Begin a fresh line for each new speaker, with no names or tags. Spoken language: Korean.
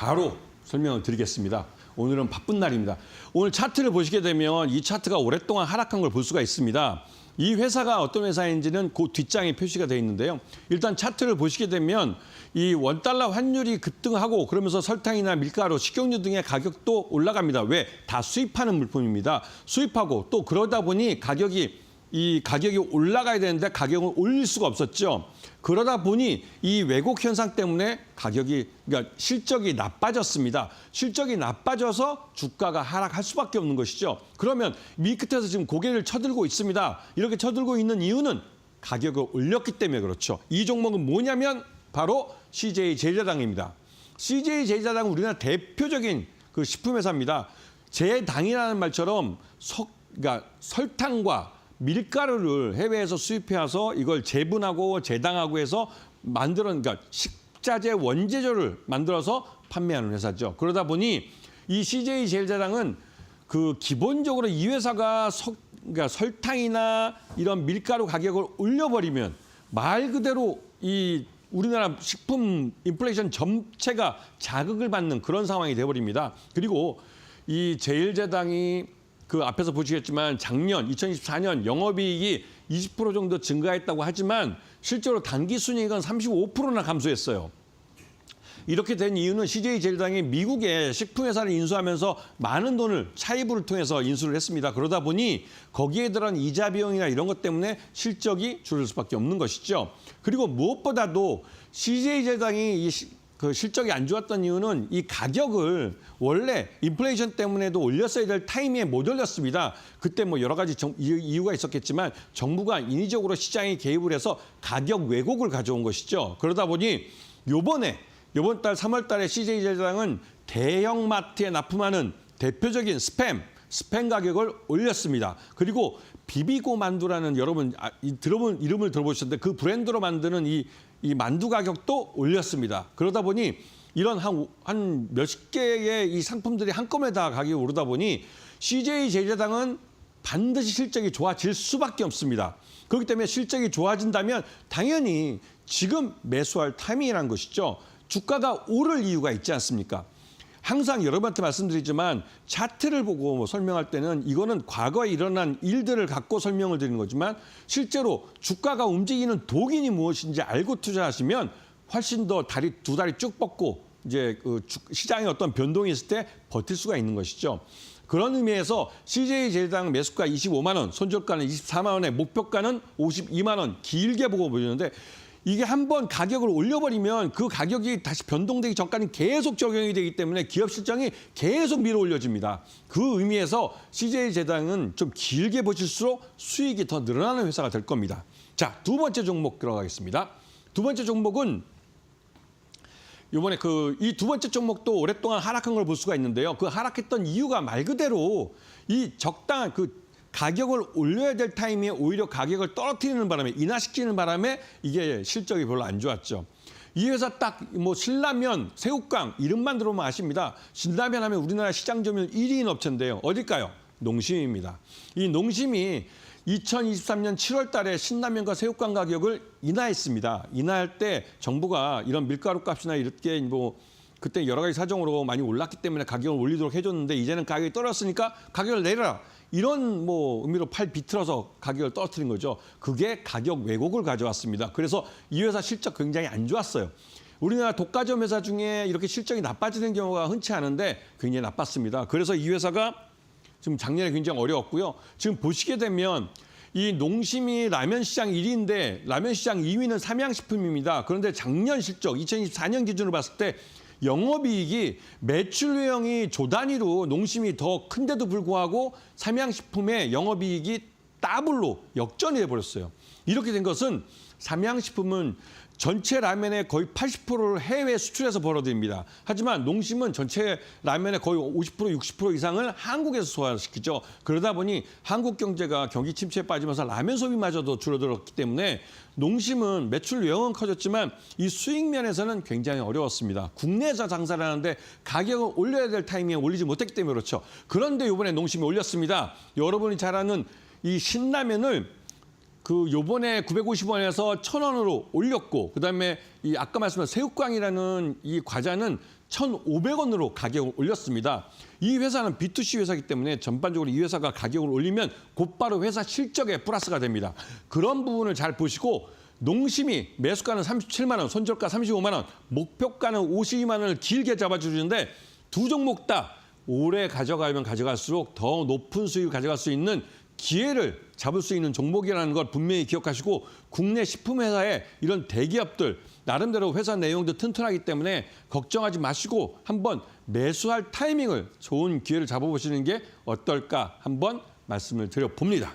바로 설명을 드리겠습니다. 오늘은 바쁜 날입니다. 오늘 차트를 보시게 되면 이 차트가 오랫동안 하락한 걸 볼 수가 있습니다. 이 회사가 어떤 회사인지는 그 뒷장에 표시가 되어 있는데요. 일단 차트를 보시게 되면 이 원달러 환율이 급등하고 그러면서 설탕이나 밀가루, 식용유 등의 가격도 올라갑니다. 왜? 다 수입하는 물품입니다. 수입하고 또 그러다 보니 가격이 올라가야 되는데 가격을 올릴 수가 없었죠. 그러다 보니 이 왜곡 현상 때문에 그러니까 실적이 나빠졌습니다. 실적이 나빠져서 주가가 하락할 수밖에 없는 것이죠. 그러면 밀끝에서 지금 고개를 쳐들고 있습니다. 이렇게 쳐들고 있는 이유는 가격을 올렸기 때문에 그렇죠. 이 종목은 뭐냐면 바로 CJ제자당입니다. CJ제자당은 우리나라 대표적인 그 식품회사입니다. 제당이라는 말처럼 그러니까 설탕과 밀가루를 해외에서 수입해와서 이걸 재분하고 재당하고 해서 그러니까 식자재 원재료를 만들어서 판매하는 회사죠. 그러다 보니 이 CJ제자당은 그 기본적으로 이 회사가 그러니까 설탕이나 이런 밀가루 가격을 올려버리면 말 그대로 이 우리나라 식품 인플레이션 전체가 자극을 받는 그런 상황이 돼버립니다. 그리고 이 제일제당이 그 앞에서 보시겠지만 작년 2024년 영업이익이 20% 정도 증가했다고 하지만 실제로 단기순이익은 35%나 감소했어요. 이렇게 된 이유는 CJ제일당이 미국의 식품회사를 인수하면서 많은 돈을 차입을 통해서 인수를 했습니다. 그러다 보니 거기에 들어간 이자 비용이나 이런 것 때문에 실적이 줄을 수밖에 없는 것이죠. 그리고 무엇보다도 CJ제일당이 그 실적이 안 좋았던 이유는 이 가격을 원래 인플레이션 때문에도 올렸어야 될 타이밍에 못 올렸습니다. 그때 뭐 여러 가지 이유가 있었겠지만 정부가 인위적으로 시장에 개입을 해서 가격 왜곡을 가져온 것이죠. 그러다 보니 이번 달 3월 달에 CJ제당은 대형마트에 납품하는 대표적인 스팸 가격을 올렸습니다. 그리고 비비고 만두라는 여러분 이름을 들어보셨는데 그 브랜드로 만드는 이 만두 가격도 올렸습니다. 그러다 보니 이런 한 몇십 개의 이 상품들이 한꺼번에 다 가격이 오르다 보니 CJ제자당은 반드시 실적이 좋아질 수밖에 없습니다. 그렇기 때문에 실적이 좋아진다면 당연히 지금 매수할 타이밍이라는 것이죠. 주가가 오를 이유가 있지 않습니까? 항상 여러분한테 말씀드리지만 차트를 보고 설명할 때는 이거는 과거에 일어난 일들을 갖고 설명을 드리는 거지만 실제로 주가가 움직이는 독인이 무엇인지 알고 투자하시면 훨씬 더 두 다리 쭉 뻗고 이제 그 시장에 어떤 변동이 있을 때 버틸 수가 있는 것이죠. 그런 의미에서 CJ제일당 매수가 25만 원, 손절가는 24만 원에 목표가는 52만 원 길게 보고 보시는데 이게 한번 가격을 올려버리면 그 가격이 다시 변동되기 전까지 계속 적용이 되기 때문에 기업 실적이 계속 밀어 올려집니다. 그 의미에서 CJ제당은 좀 길게 보실수록 수익이 더 늘어나는 회사가 될 겁니다. 자, 두 번째 종목 들어가겠습니다. 두 번째 종목은 이번에 이 두 번째 종목도 오랫동안 하락한 걸 볼 수가 있는데요. 그 하락했던 이유가 말 그대로 이 적당한 가격을 올려야 될 타이밍에 오히려 가격을 떨어뜨리는 바람에 인하시키는 바람에 이게 실적이 별로 안 좋았죠. 이 회사 딱 뭐 신라면, 새우깡 이름만 들어보면 아십니다. 신라면 하면 우리나라 시장 점유율 1위인 업체인데요. 어딜까요? 농심입니다. 이 농심이 2023년 7월 달에 신라면과 새우깡 가격을 인하했습니다. 인하할 때 정부가 이런 밀가루 값이나 이렇게 그때 여러 가지 사정으로 많이 올랐기 때문에 가격을 올리도록 해줬는데 이제는 가격이 떨어졌으니까 가격을 내려라. 이런 의미로 팔 비틀어서 가격을 떨어뜨린 거죠. 그게 가격 왜곡을 가져왔습니다. 그래서 이 회사 실적 굉장히 안 좋았어요. 우리나라 독과점 회사 중에 이렇게 실적이 나빠지는 경우가 흔치 않은데 굉장히 나빴습니다. 그래서 이 회사가 지금 작년에 굉장히 어려웠고요. 지금 보시게 되면 이 농심이 라면 시장 1위인데 라면 시장 2위는 삼양식품입니다. 그런데 작년 실적 2024년 기준으로 봤을 때 영업이익이 매출 유형이 조 단위로 농심이 더 큰데도 불구하고 삼양식품의 영업이익이 더블로 역전이 돼버렸어요. 이렇게 된 것은 삼양식품은 전체 라면의 거의 80%를 해외 수출해서 벌어들입니다. 하지만 농심은 전체 라면의 거의 50%, 60% 이상을 한국에서 소화시키죠. 그러다 보니 한국 경제가 경기 침체에 빠지면서 라면 소비마저도 줄어들었기 때문에 농심은 매출 유형은 커졌지만 이 수익 면에서는 굉장히 어려웠습니다. 국내에서 장사를 하는데 가격을 올려야 될 타이밍에 올리지 못했기 때문에 그렇죠. 그런데 이번에 농심이 올렸습니다. 여러분이 잘 아는 이 신라면을 그 요번에 950원에서 1,000원으로 올렸고 그다음에 이 아까 말씀하신 새우깡이라는 이 과자는 1,500원으로 가격을 올렸습니다. 이 회사는 B2C 회사이기 때문에 전반적으로 이 회사가 가격을 올리면 곧바로 회사 실적에 플러스가 됩니다. 그런 부분을 잘 보시고 농심이 매수가는 37만 원, 손절가 35만 원, 목표가는 52만 원을 길게 잡아주는데 두 종목 다 오래 가져가면 가져갈수록 더 높은 수익을 가져갈 수 있는 기회를 잡을 수 있는 종목이라는 걸 분명히 기억하시고 국내 식품회사의 이런 대기업들 나름대로 회사 내용도 튼튼하기 때문에 걱정하지 마시고 한번 매수할 타이밍을 좋은 기회를 잡아보시는 게 어떨까 한번 말씀을 드려봅니다.